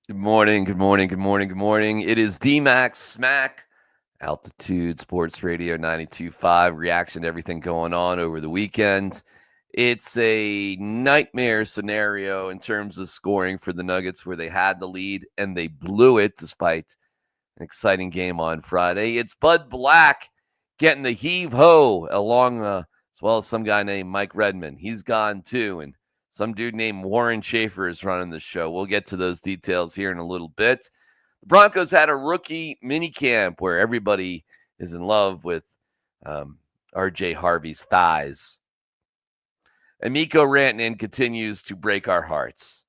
Good morning, good morning, good morning, good morning. It is DMac Smack, Altitude Sports Radio 92.5, reaction to everything going on over the weekend. It's a nightmare scenario in terms of scoring for the Nuggets where they had the lead and they blew it despite an exciting game on Friday. It's Bud Black getting the heave-ho along as well as some guy named Mike Redmond. He's gone too, and some dude named Warren Schaefer is running the show. We'll get to those details here in a little bit. The Broncos had a rookie mini camp where everybody is in love with RJ Harvey's thighs. And Mikko Rantanen continues to break our hearts.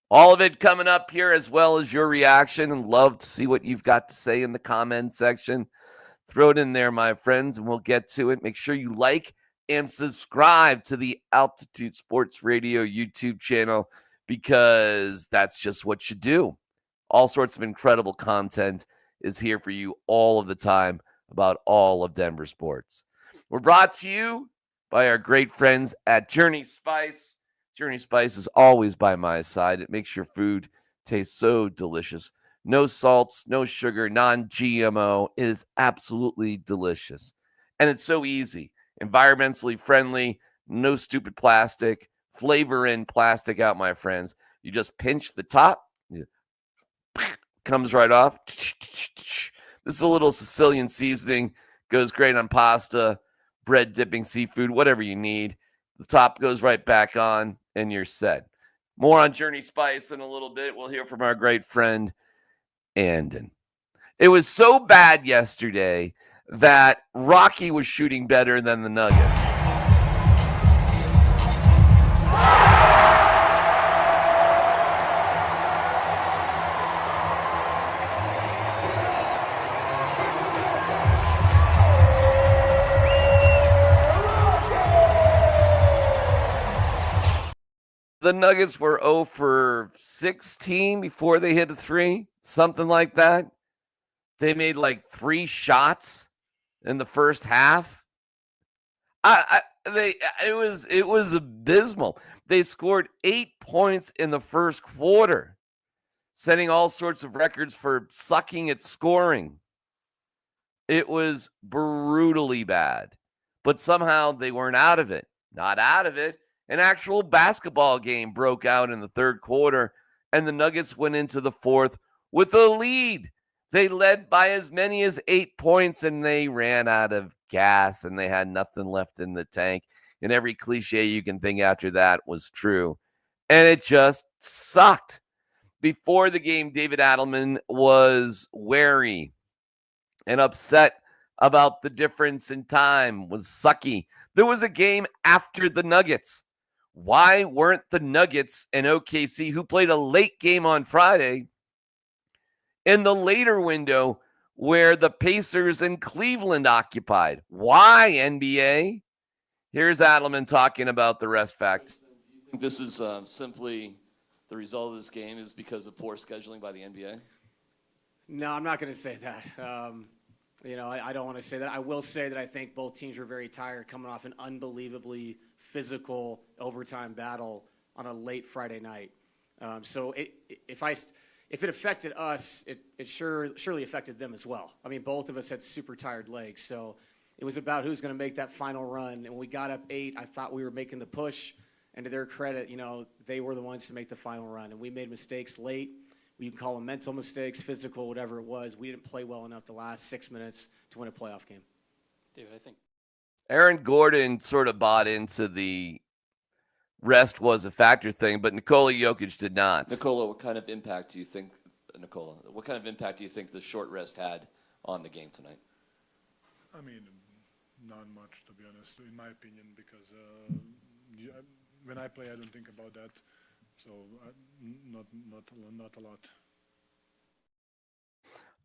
All of it coming up here, as well as your reaction, and love to see what you've got to say in the comment section. Throw it in there, my friends, and we'll get to it. Make sure you like and subscribe to the Altitude Sports Radio YouTube channel because that's just what you do. All sorts of incredible content is here for you all of the time about all of Denver sports. We're brought to you by our great friends at Journey Spice. Journey Spice is always by my side. It makes your food taste so delicious. No salts, no sugar, non-GMO. It is absolutely delicious. And it's so easy. Environmentally friendly, no stupid plastic, flavor in, plastic out, my friends. You just pinch the top, comes right off. This is a little Sicilian seasoning, goes great on pasta, bread dipping, seafood, whatever you need. The top goes right back on, and you're set. More on Journey Spice in a little bit. We'll hear from our great friend, Andon. It was so bad yesterday that Rocky was shooting better than the Nuggets. The Nuggets were 0 for 16 before they hit a three, something like that. They made like 3 shots in the first half. It was abysmal. They scored 8 points in the first quarter, setting all sorts of records for sucking at scoring. It was brutally bad, but somehow they weren't out of it. Not out of it. An actual basketball game broke out in the third quarter, and the Nuggets went into the fourth with a lead. They led by as many as 8 points, and they ran out of gas, and they had nothing left in the tank. And every cliche you can think after that was true. And it just sucked. Before the game, David Adelman was wary and upset about the difference in time, was sucky. There was a game after the Nuggets. Why weren't the Nuggets and OKC, who played a late game on Friday, in the later window where the Pacers and Cleveland occupied? Why, NBA? Here's Adelman talking about the rest fact. Do you think this is simply the result of this game is because of poor scheduling by the NBA? No, I'm not going to say that. I don't want to say that. I will say that I think both teams were very tired coming off an unbelievably physical overtime battle on a late Friday night. If it affected us, it surely affected them as well. I mean, both of us had super tired legs. So it was about who's going to make that final run. And when we got up 8, I thought we were making the push. And to their credit, they were the ones to make the final run. And we made mistakes late. You can call them mental mistakes, physical, whatever it was. We didn't play well enough the last 6 minutes to win a playoff game. David, I think Aaron Gordon sort of bought into the rest was a factor thing, but Nikola Jokic did not. Nikola, what kind of impact do you think the short rest had on the game tonight? I mean, not much, to be honest, in my opinion, because when I play, I don't think about that. So not a lot.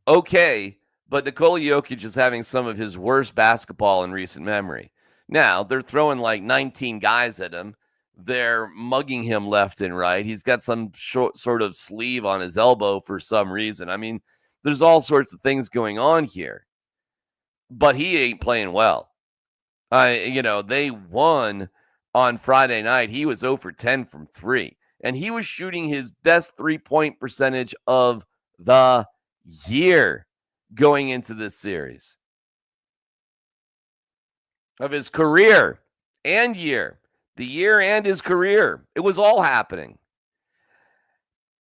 Okay, but Nikola Jokic is having some of his worst basketball in recent memory. Now, they're throwing like 19 guys at him. They're mugging him left and right. He's got some sort of sleeve on his elbow for some reason. I mean, there's all sorts of things going on here. But he ain't playing well. They won on Friday night. He was 0 for 10 from 3. And he was shooting his best three-point percentage of the year going into this series. Of his career and year. The year and his career. It was all happening.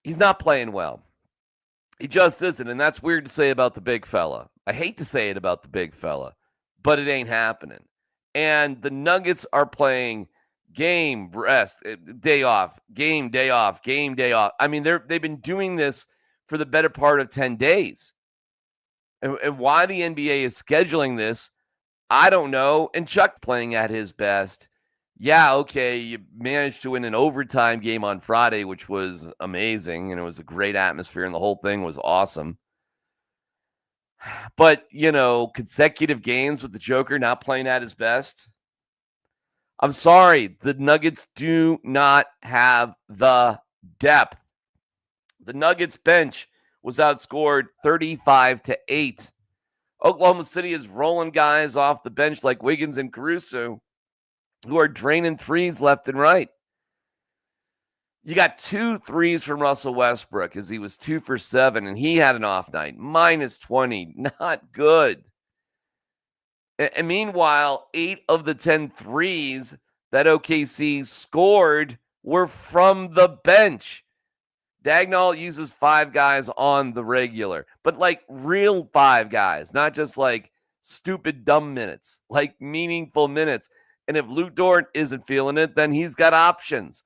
He's not playing well. He just isn't, and that's weird to say about the big fella. I hate to say it about the big fella, but it ain't happening. And the Nuggets are playing game, rest, day off, game, day off, game, day off. I mean, they've been doing this for the better part of 10 days. And why the NBA is scheduling this, I don't know. And Chuck playing at his best. Yeah, okay, you managed to win an overtime game on Friday, which was amazing, and it was a great atmosphere, and the whole thing was awesome. But, consecutive games with the Joker not playing at his best. I'm sorry, the Nuggets do not have the depth. The Nuggets bench was outscored 35-8. Oklahoma City is rolling guys off the bench like Wiggins and Caruso, who are draining threes left and right. You got 2 threes from Russell Westbrook as he was 2 for 7, and he had an off night. -20, not good. And meanwhile, 8 of the 10 threes that OKC scored were from the bench. Dagnall uses 5 guys on the regular, but like real 5 guys, not just like stupid, dumb minutes, like meaningful minutes. And if Luke Dort isn't feeling it, then he's got options.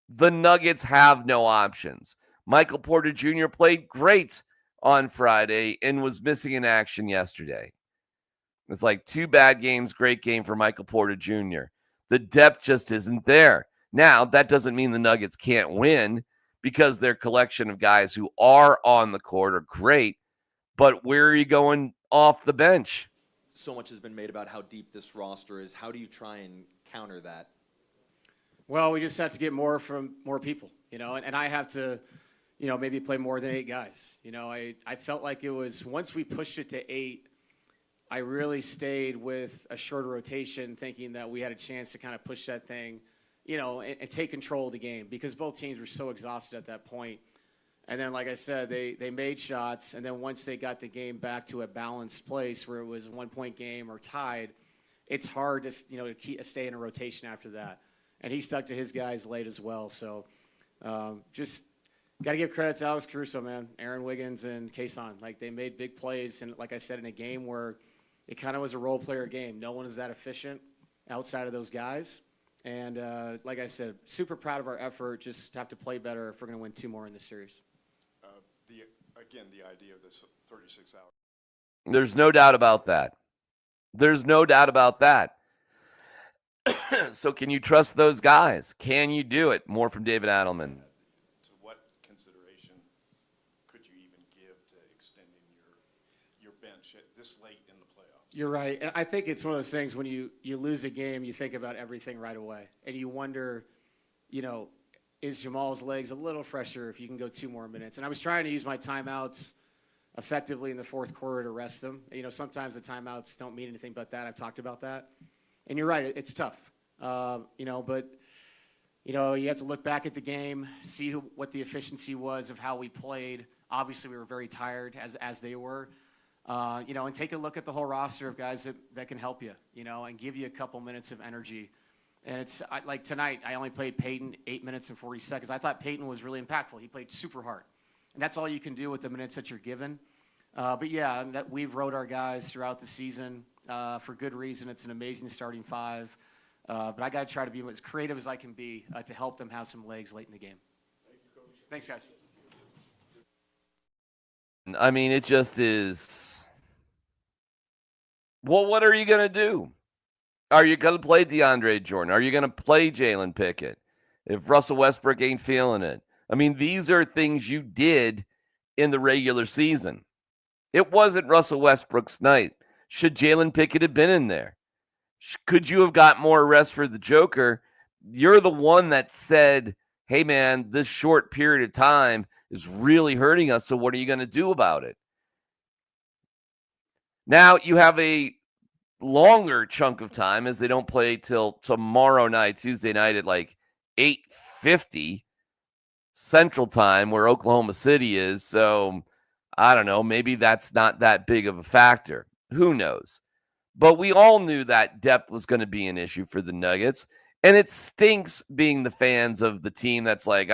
The Nuggets have no options. Michael Porter Jr. played great on Friday and was missing in action yesterday. It's like 2 bad games, great game for Michael Porter Jr. The depth just isn't there. Now, that doesn't mean the Nuggets can't win because their collection of guys who are on the court are great. But where are you going off the bench? So much has been made about how deep this roster is. How do you try and counter that? Well, we just have to get more from more people, and I have to, maybe play more than 8 guys. I felt like it was, once we pushed it to 8, I really stayed with a shorter rotation thinking that we had a chance to kind of push that thing, and take control of the game because both teams were so exhausted at that point. And then, like I said, they made shots, and then once they got the game back to a balanced place where it was a 1-point game or tied, it's hard to stay in a rotation after that. And he stuck to his guys late as well. So just got to give credit to Alex Caruso, man, Aaron Wiggins, and Kason. Like, they made big plays, and like I said, in a game where it kind of was a role player game. No one is that efficient outside of those guys. And like I said, super proud of our effort. Just have to play better if we're going to win 2 more in this series. The idea of this 36 hours. There's no doubt about that. There's no doubt about that. So can you trust those guys? Can you do it? More from David Adelman. To what consideration could you even give to extending your bench this late in the playoffs? You're right. And I think it's one of those things when you lose a game, you think about everything right away. And you wonder, is Jamal's legs a little fresher if you can go 2 more minutes? And I was trying to use my timeouts effectively in the fourth quarter to rest them. Sometimes the timeouts don't mean anything but that. I've talked about that. And you're right, it's tough. But you have to look back at the game, see what the efficiency was of how we played. Obviously, we were very tired as they were. And take a look at the whole roster of guys that can help you, and give you a couple minutes of energy. And it's like tonight, I only played Peyton 8 minutes and 40 seconds. I thought Peyton was really impactful. He played super hard. And that's all you can do with the minutes that you're given. But yeah, that we've rode our guys throughout the season for good reason. It's an amazing starting 5. But I got to try to be as creative as I can be to help them have some legs late in the game. Thank you, Coach. Thanks, guys. I mean, it just is. Well, what are you going to do? Are you going to play DeAndre Jordan? Are you going to play Jalen Pickett if Russell Westbrook ain't feeling it? I mean, these are things you did in the regular season. It wasn't Russell Westbrook's night. Should Jalen Pickett have been in there? Could you have got more rest for the Joker? You're the one that said, hey, man, this short period of time is really hurting us, so what are you going to do about it? Now you have a longer chunk of time as they don't play till tomorrow night, Tuesday night at like 8:50. Central Time where Oklahoma City is. So I don't know. Maybe that's not that big of a factor. Who knows? But we all knew that depth was going to be an issue for the Nuggets. And it stinks being the fans of the team that's like,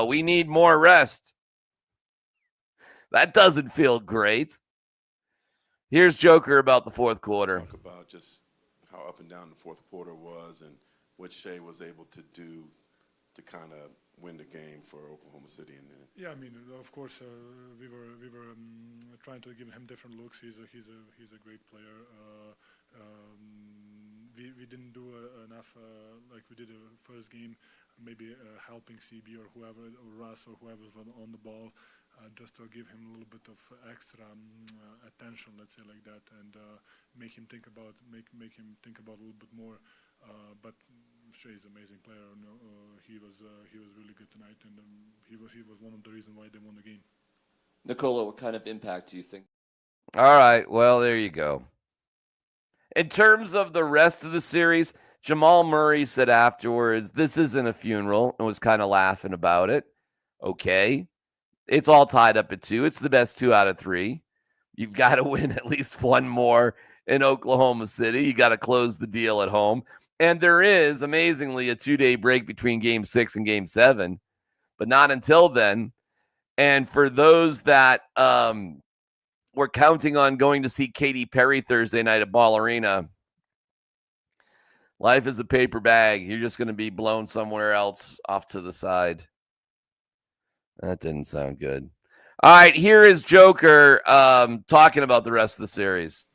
we need more rest. That doesn't feel great. Here's Joker about the fourth quarter. Talk about just how up and down the fourth quarter was and what Shea was able to do to kind of win the game for Oklahoma City. Yeah, I mean, of course, we were trying to give him different looks. He's a great player. We didn't do enough like we did the first game, maybe helping CB or whoever, or Russ or whoever was on the ball, just to give him a little bit of extra attention, let's say like that, and make him think about a little bit more. But Shea is an amazing player. He was really good tonight, and he was one of the reasons why they won the game. Nikola, what kind of impact do you think? All right, well, there you go. In terms of the rest of the series, Jamal Murray said afterwards, this isn't a funeral, and was kind of laughing about it. Okay. It's all tied up at 2. It's the best 2 out of 3. You've got to win at least one more in Oklahoma City. You got to close the deal at home. And there is, amazingly, a 2-day break between Game 6 and Game 7, but not until then. And for those that were counting on going to see Katy Perry Thursday night at Ball Arena, life is a paper bag. You're just going to be blown somewhere else off to the side. That didn't sound good. All right, here is Joker talking about the rest of the series.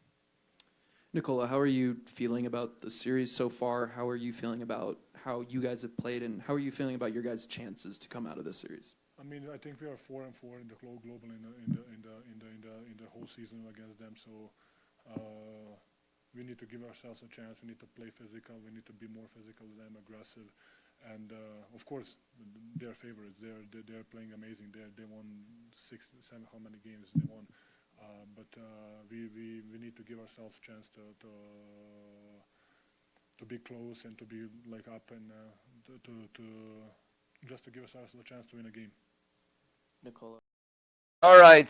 Nikola, how are you feeling about the series so far? How are you feeling about how you guys have played, and how are you feeling about your guys' chances to come out of this series? I mean, I think we are 4-4 in the global in the whole season against them. So we need to give ourselves a chance. We need to play physical. We need to be more physical than aggressive. And of course, they're favorites. They're playing amazing. They won 6, 7. How many games they won? But we need to give ourselves a chance to be close and to be like up and to just to give ourselves a chance to win a game. Nikola. All right.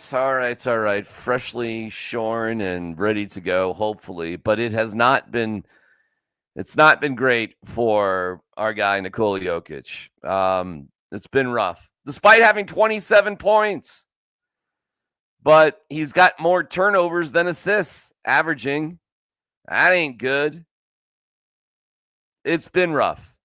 Freshly shorn and ready to go, hopefully. But it's not been great for our guy, Nikola Jokic. It's been rough, despite having 27 points. But he's got more turnovers than assists, averaging. That ain't good. It's been rough.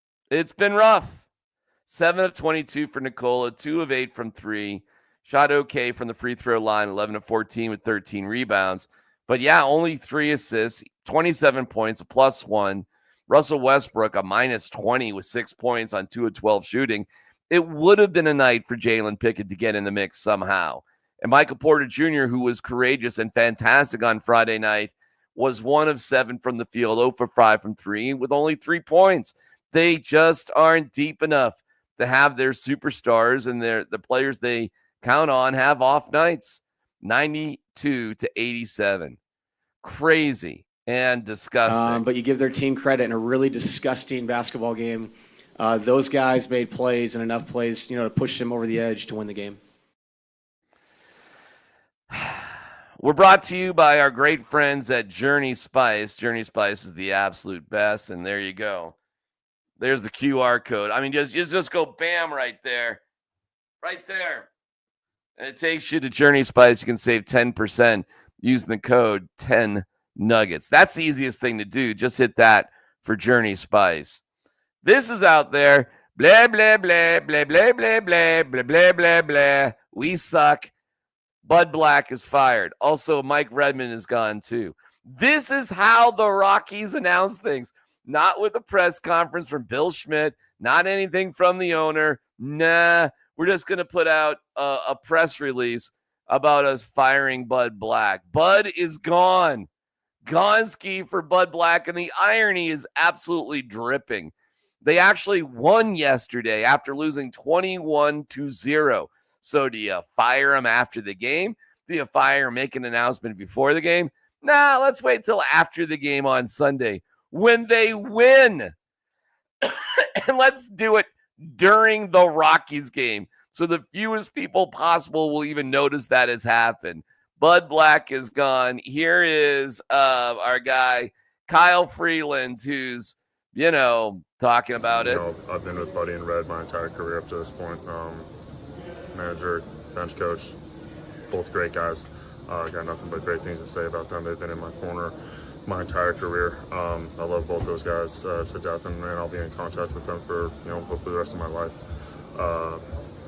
7 of 22 for Nikola, 2 of 8 from 3. Shot okay from the free throw line, 11 of 14 with 13 rebounds. But yeah, only 3 assists, 27 points, a +1. Russell Westbrook, a -20 with 6 points on 2 of 12 shooting. It would have been a night for Jalen Pickett to get in the mix somehow. And Michael Porter Jr., who was courageous and fantastic on Friday night, was 1 of 7 from the field, 0 for 5 from 3, with only 3 points. They just aren't deep enough to have their superstars and the players they count on have off nights. 92-87. Crazy and disgusting. But you give their team credit in a really disgusting basketball game. Those guys made plays and enough plays, to push them over the edge to win the game. We're brought to you by our great friends at Journey Spice. Journey Spice is the absolute best, and there you go. There's the QR code. I mean, just go bam right there. Right there. And it takes you to Journey Spice. You can save 10% using the code 10Nuggets. That's the easiest thing to do. Just hit that for Journey Spice. This is out there. Blah, blah, blah, blah, blah, blah, blah, blah, blah, blah, blah. We suck. Bud Black is fired. Also, Mike Redmond is gone too. This is how the Rockies announce things. Not with a press conference from Bill Schmidt. Not anything from the owner. Nah, we're just going to put out a press release about us firing Bud Black. Bud is gone. Gonski for Bud Black, and the irony is absolutely dripping. They actually won yesterday after losing 21-0. So do you fire him after the game? Do you fire him, make an announcement before the game? Nah, let's wait till after the game on Sunday when they win. And let's do it during the Rockies game So the fewest people possible will even notice that it's happened. Bud Black is gone. Here is our guy, Kyle Freeland, who's, talking about it. I've been with Buddy and Red my entire career up to this point. Manager, bench coach, both great guys. Got nothing but great things to say about them. They've been in my corner my entire career. I love both those guys to death, and I'll be in contact with them for hopefully the rest of my life.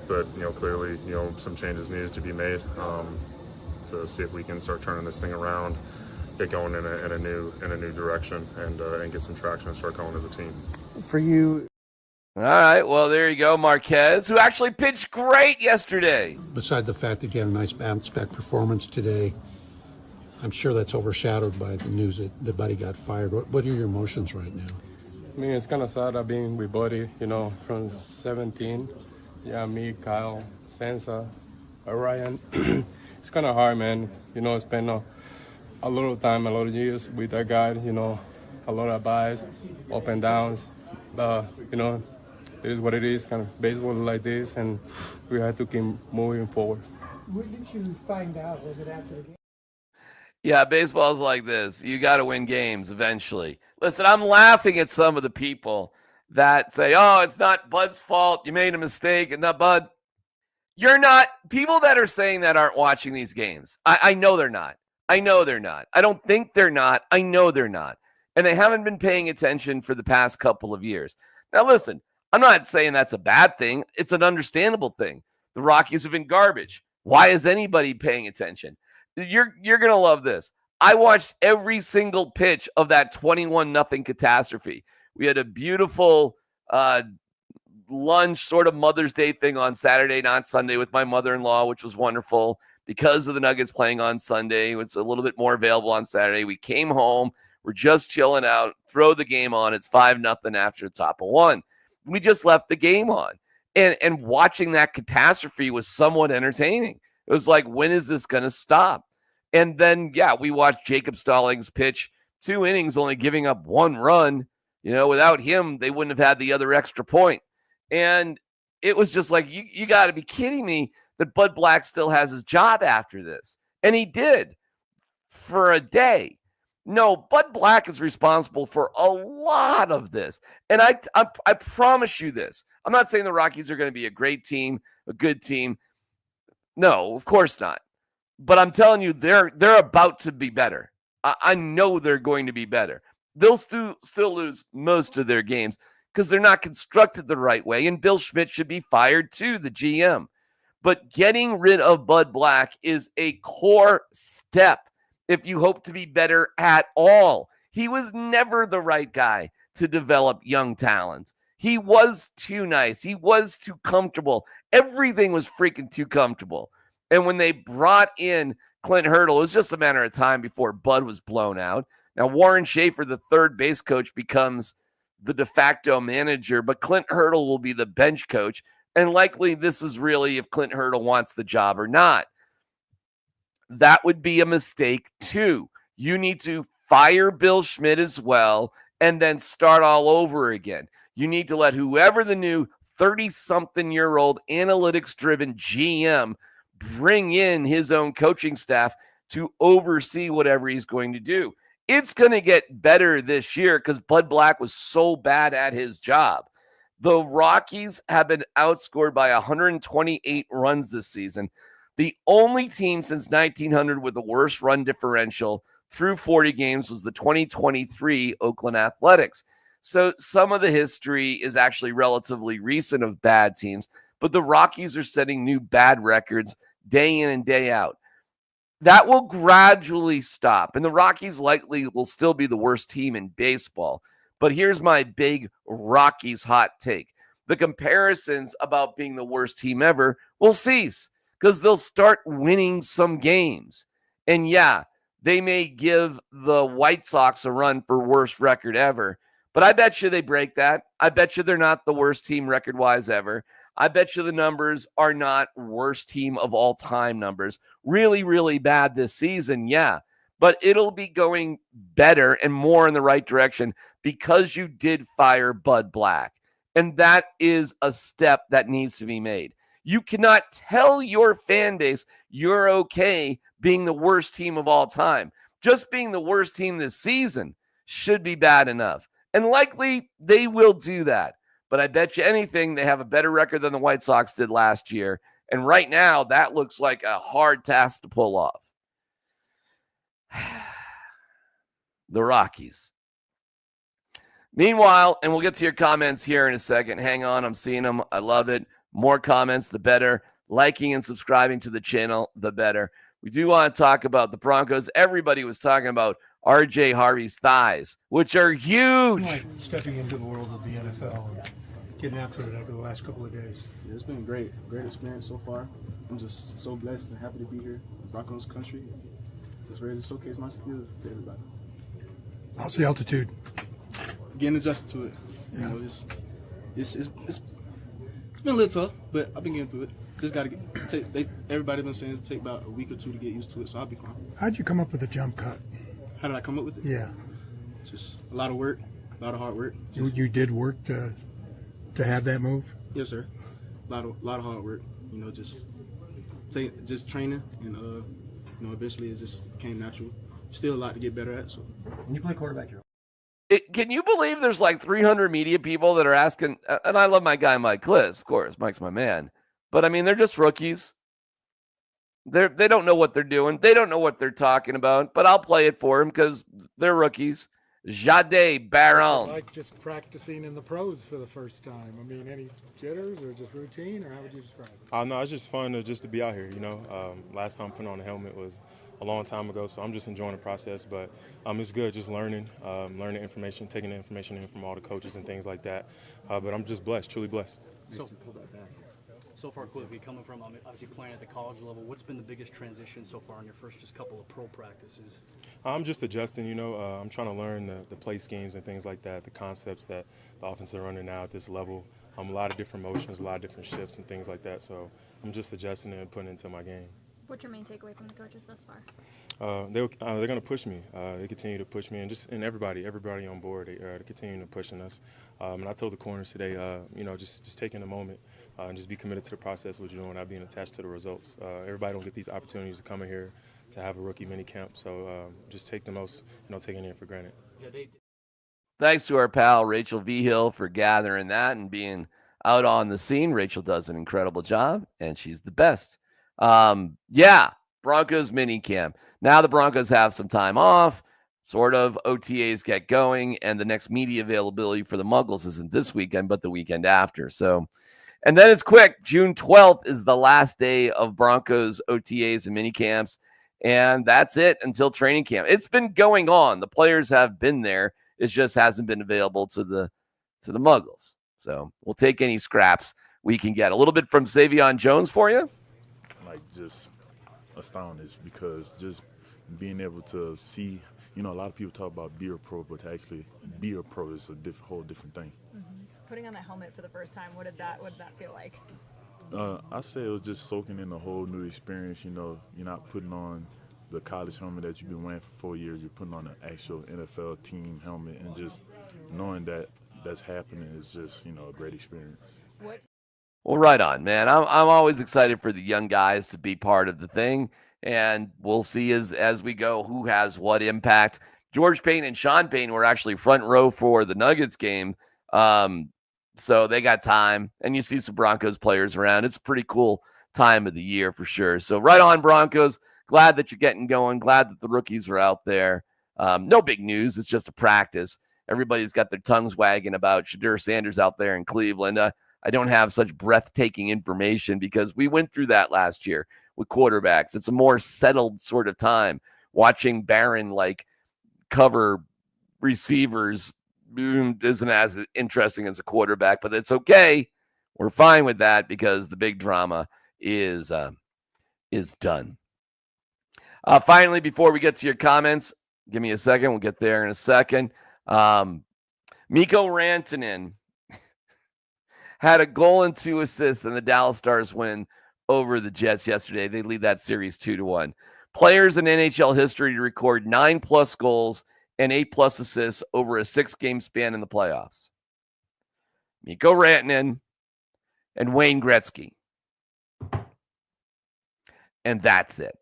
But clearly some changes needed to be made to see if we can start turning this thing around, get going in a new direction, and get some traction and start going as a team. For you. All right, well, there you go, Marquez, who actually pitched great yesterday. Beside the fact that you had a nice bounce-back performance today, I'm sure that's overshadowed by the news that Buddy got fired. What are your emotions right now? I mean, it's kind of sad. I've been with Buddy, from 17. Yeah, me, Kyle, Sansa, Ryan. It's kind of hard, man. Spend a lot of time, a lot of years with that guy, a lot of buys, up and downs. It is what it is, kind of baseball like this, and we have to keep moving forward. When did you find out? Was it after the game? Yeah, baseball's like this. You got to win games eventually. Listen, I'm laughing at some of the people that say, oh, it's not Bud's fault. You made a mistake. And not Bud. You're not. People that are saying that aren't watching these games. I know they're not. I know they're not. I don't think they're not. I know they're not. And they haven't been paying attention for the past couple of years. Now, listen, I'm not saying that's a bad thing. It's an understandable thing. The Rockies have been garbage. Why is anybody paying attention? You're going to love this. I watched every single pitch of that 21-0 catastrophe. We had a beautiful lunch, sort of Mother's Day thing on Saturday, not Sunday, with my mother-in-law, which was wonderful. Because of the Nuggets playing on Sunday, it was a little bit more available on Saturday. We came home. We're just chilling out. Throw the game on. It's 5-0 after the top of one. We just left the game on. And watching that catastrophe was somewhat entertaining. It was like, when is this going to stop? And then, we watched Jacob Stallings pitch 2 innings, only giving up 1 run. Without him, they wouldn't have had the other extra point. And it was just like, you got to be kidding me that Bud Black still has his job after this. And he did for a day. No, Bud Black is responsible for a lot of this. And I promise you this. I'm not saying the Rockies are going to be a great team, a good team. No, of course not. But I'm telling you, they're about to be better. I know they're going to be better. They'll still lose most of their games because they're not constructed the right way. And Bill Schmidt should be fired too, the GM. But getting rid of Bud Black is a core step if you hope to be better at all. He was never the right guy to develop young talent. He was too nice. He was too comfortable. Everything was freaking too comfortable. And when they brought in Clint Hurdle, it was just a matter of time before Bud was blown out. Now, Warren Schaefer, the third base coach, becomes the de facto manager, but Clint Hurdle will be the bench coach. And likely this is really if Clint Hurdle wants the job or not. That would be a mistake too. You need to fire Bill Schmidt as well and then start all over again. You need to let whoever the new 30-something-year-old analytics-driven GM bring in his own coaching staff to oversee whatever he's going to do. It's going to get better this year because Bud Black was so bad at his job. The Rockies have been outscored by 128 runs this season. The only team since 1900 with the worst run differential through 40 games was the 2023 Oakland Athletics. So some of the history is actually relatively recent of bad teams, but the Rockies are setting new bad records day in and day out. That will gradually stop, and the Rockies likely will still be the worst team in baseball. But here's my big Rockies hot take. The comparisons about being the worst team ever will cease because they'll start winning some games. And they may give the White Sox a run for worst record ever, but I bet you they break that. I bet you they're not the worst team record-wise ever. I bet you the numbers are not worst team of all time numbers. Really, really bad this season, but it'll be going better and more in the right direction because you did fire Bud Black. And that is a step that needs to be made. You cannot tell your fan base you're okay being the worst team of all time. Just being the worst team this season should be bad enough. And likely they will do that. But I bet you anything they have a better record than the White Sox did last year. And right now, that looks like a hard task to pull off. The Rockies. Meanwhile, and we'll get to your comments here in a second. Hang on, I'm seeing them. I love it. More comments, the better. Liking and subscribing to the channel, the better. We do want to talk about the Broncos. Everybody was talking about RJ Harvey's thighs, which are huge. Like stepping into the world of the NFL and getting after it over the last couple of days. Yeah, it's been great experience so far. I'm just so blessed and happy to be here in Broncos country. Just ready to showcase my skills to everybody. How's the altitude? Getting adjusted to it. You know, it's been a little tough, but I've been getting through it. Just got to everybody been saying it'll take about a week or two to get used to it, so I'll be fine. How'd you come up with the jump cut? How did I come up with it? Yeah. Just a lot of work, a lot of hard work. You did work to have that move? Yes, sir. A lot of hard work. You know, just training, and eventually it just came natural. Still a lot to get better at. So When you play quarterback, you're Can you believe there's like 300 media people that are asking, and I love my guy Mike Kliss, of course, Mike's my man, but I mean, they're just rookies. They don't know what they're doing. They don't know what they're talking about, but I'll play it for them because they're rookies. Jade Baron. Like just practicing in the pros for the first time. I mean, any jitters or just routine, or how would you describe it? No, it's just fun to be out here, you know. Last time putting on a helmet was a long time ago, so I'm just enjoying the process. But it's good just learning information, taking the information in from all the coaches and things like that. But I'm just blessed, truly blessed. So far, quickly coming from obviously playing at the college level, what's been the biggest transition so far in your first just couple of pro practices? I'm just adjusting, you know. I'm trying to learn the play schemes and things like that, the concepts that the offense are running now at this level. A lot of different motions, a lot of different shifts and things like that. So I'm just adjusting it and putting it into my game. What's your main takeaway from the coaches thus far? They're going to push me. They continue to push me, and everybody on board. They're continuing to pushing us. And I told the corners today, just taking a moment and just be committed to the process, what you're doing, not being attached to the results. Everybody don't get these opportunities to come in here to have a rookie mini camp. So just take the most, taking it for granted. Thanks to our pal Rachel Vigil for gathering that and being out on the scene. Rachel does an incredible job, and she's the best. Broncos mini camp. Now the Broncos have some time off, sort of. OTAs get going, and the next media availability for the Muggles isn't this weekend, but the weekend after. So, and then it's quick. June 12th is the last day of Broncos OTAs and mini camps, and that's it until training camp. It's been going on. The players have been there. It just hasn't been available to the Muggles. So we'll take any scraps we can get. A little bit from Savion Jones for you. Like just astonished because just being able to see, a lot of people talk about be a pro, but to actually be a pro is a whole different thing. Mm-hmm. Putting on the helmet for the first time, what did that feel like? I'd say it was just soaking in a whole new experience. You're not putting on the college helmet that you've been wearing for 4 years. You're putting on an actual NFL team helmet, and just knowing that that's happening is just, a great experience. Well, right on, man. I'm always excited for the young guys to be part of the thing, and we'll see as we go who has what impact. George Payne and Sean Payne were actually front row for the Nuggets game, so they got time, and you see some Broncos players around. It's a pretty cool time of the year for sure. So right on, Broncos. Glad that you're getting going. Glad that the rookies are out there. No big news. It's just a practice. Everybody's got their tongues wagging about Shadur Sanders out there in Cleveland. I don't have such breathtaking information because we went through that last year with quarterbacks. It's a more settled sort of time. Watching Barron cover receivers isn't as interesting as a quarterback, but it's okay. We're fine with that because the big drama is done. Finally, before we get to your comments, give me a second. We'll get there in a second. Mikko Rantanen had a goal and 2 assists in the Dallas Stars win over the Jets yesterday. They lead that series 2-1. Players in NHL history to record 9+ goals and 8+ assists over a 6-game span in the playoffs. Mikko Rantanen and Wayne Gretzky. And that's it.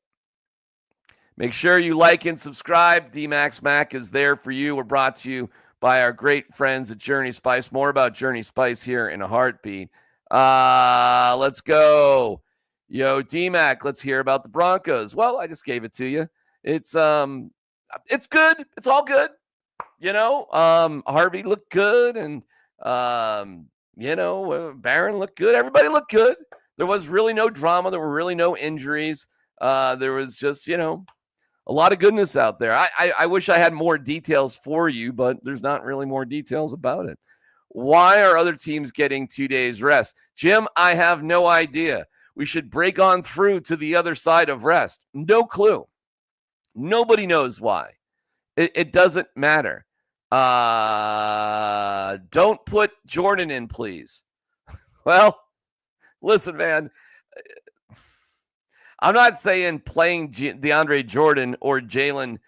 Make sure you like and subscribe. DMac Smack is there for you. We're brought to you by our great friends at Journey Spice. More about Journey Spice here in a heartbeat. Let's go. Yo, DMac, let's hear about the Broncos. Well, I just gave it to you. It's good. It's all good. Harvey looked good, and Barron looked good. Everybody looked good. There was really no drama. There were really no injuries. There was just, a lot of goodness out there. I wish I had more details for you, but there's not really more details about it. Why are other teams getting 2 days rest? Jim, I have no idea. We should break on through to the other side of rest. No clue. Nobody knows why. It doesn't matter. Don't put Jordan in, please. Well, listen, man. I'm not saying playing DeAndre Jordan or Jalen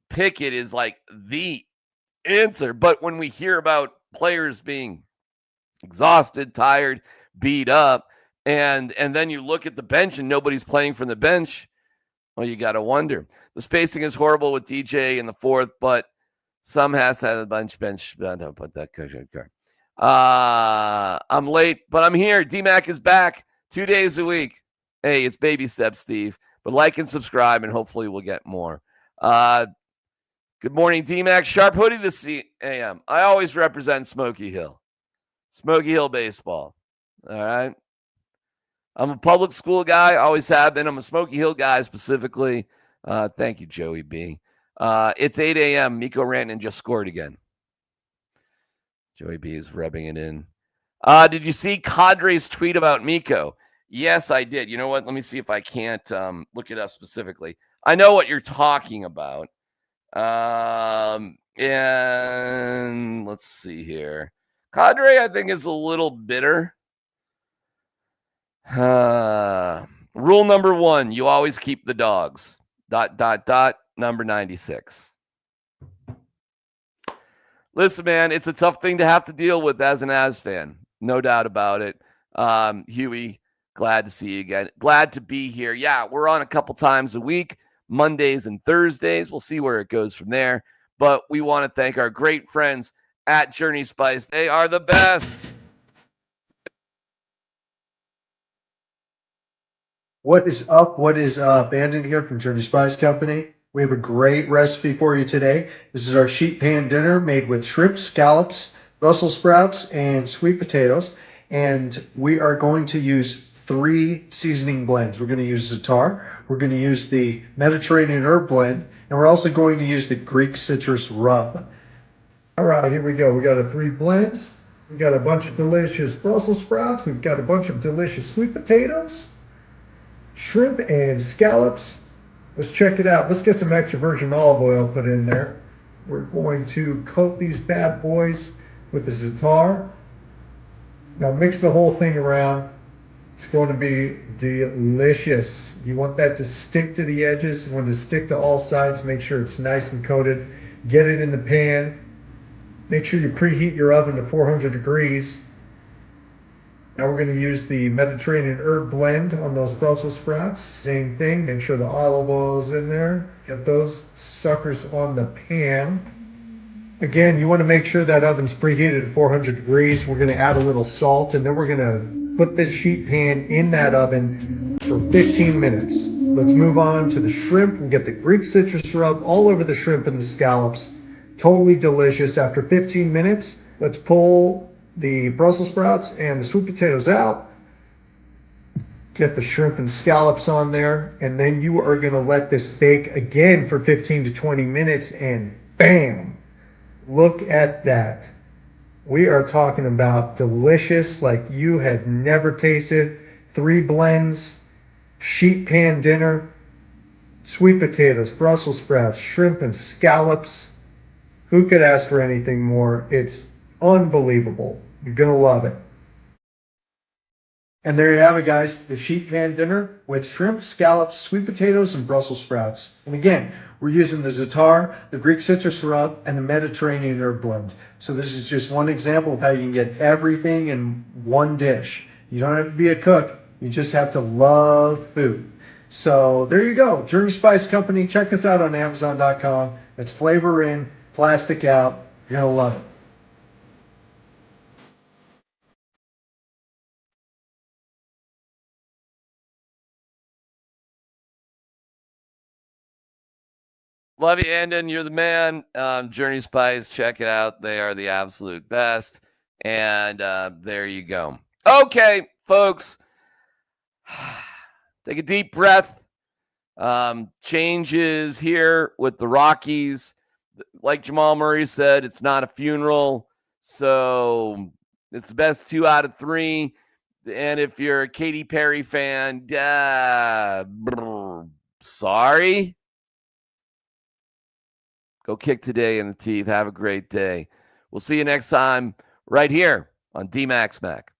Pickett is like the answer, but when we hear about players being exhausted, tired, beat up, and then you look at the bench and nobody's playing from the bench, well, you got to wonder. The spacing is horrible with DJ in the fourth, but some has had a bench. Don't put that card. I'm late, but I'm here. DMac is back 2 days a week. Hey, it's baby steps, Steve. But like and subscribe, and hopefully we'll get more. Good morning, DMac. Sharp hoodie this AM. I always represent Smoky Hill. Smoky Hill baseball. All right. I'm a public school guy. Always have been. I'm a Smoky Hill guy specifically. Thank you, Joey B. It's 8 a.m. Mikko Rantanen just scored again. Joey B is rubbing it in. Did you see Cadre's tweet about Mikko? Yes, I did. You know what? Let me see if I can't look it up specifically. I know what you're talking about. And let's see here. Cadre, I think, is a little bitter. Rule number 1, you always keep the dogs. ... number 96. Listen, man, it's a tough thing to have to deal with as an Avs fan. No doubt about it. Huey, glad to see you again. Glad to be here. Yeah, we're on a couple times a week, Mondays and Thursdays. We'll see where it goes from there. But we want to thank our great friends at Journey Spice. They are the best. What is up? What is up? Bandon here from Journey Spice Company. We have a great recipe for you today. This is our sheet pan dinner made with shrimp, scallops, Brussels sprouts, and sweet potatoes. And we are going to use 3 seasoning blends. We're going to use za'atar, we're going to use the Mediterranean herb blend, and we're also going to use the Greek citrus rub. All right, here we go. We got our 3 blends. We got a bunch of delicious Brussels sprouts. We've got a bunch of delicious sweet potatoes, shrimp, and scallops. Let's check it out. Let's get some extra virgin olive oil put in there. We're going to coat these bad boys with the za'atar. Now mix the whole thing around. It's going to be delicious. You want that to stick to the edges. You want it to stick to all sides. Make sure it's nice and coated. Get it in the pan. Make sure you preheat your oven to 400 degrees. Now we're going to use the Mediterranean herb blend on those Brussels sprouts. Same thing. Make sure the olive oil is in there. Get those suckers on the pan. Again, you want to make sure that oven's preheated at 400 degrees. We're going to add a little salt, and then we're going to put this sheet pan in that oven for 15 minutes. Let's move on to the shrimp. We'll get the Greek citrus rub all over the shrimp and the scallops. Totally delicious. After 15 minutes, let's pull the Brussels sprouts and the sweet potatoes out. Get the shrimp and scallops on there, and then you are going to let this bake again for 15 to 20 minutes, and bam! Look at that. We are talking about delicious like you had never tasted. 3 blends, sheet pan dinner, sweet potatoes, Brussels sprouts, shrimp, and scallops. Who could ask for anything more? It's unbelievable. You're going to love it. And there you have it, guys. The sheet pan dinner with shrimp, scallops, sweet potatoes, and Brussels sprouts. And again, we're using the za'atar, the Greek citrus rub, and the Mediterranean herb blend. So this is just one example of how you can get everything in one dish. You don't have to be a cook. You just have to love food. So there you go. Journey Spice Company. Check us out on Amazon.com. It's flavor in, plastic out. You're going to love it. Love you, Andon. You're the man. Journey Spice, check it out. They are the absolute best. And there you go. Okay, folks. Take a deep breath. Changes here with the Rockies. Like Jamal Murray said, it's not a funeral. So it's the best 2 out of 3. And if you're a Katy Perry fan, sorry. Go kick today in the teeth. Have a great day. We'll see you next time right here on DMac Smack.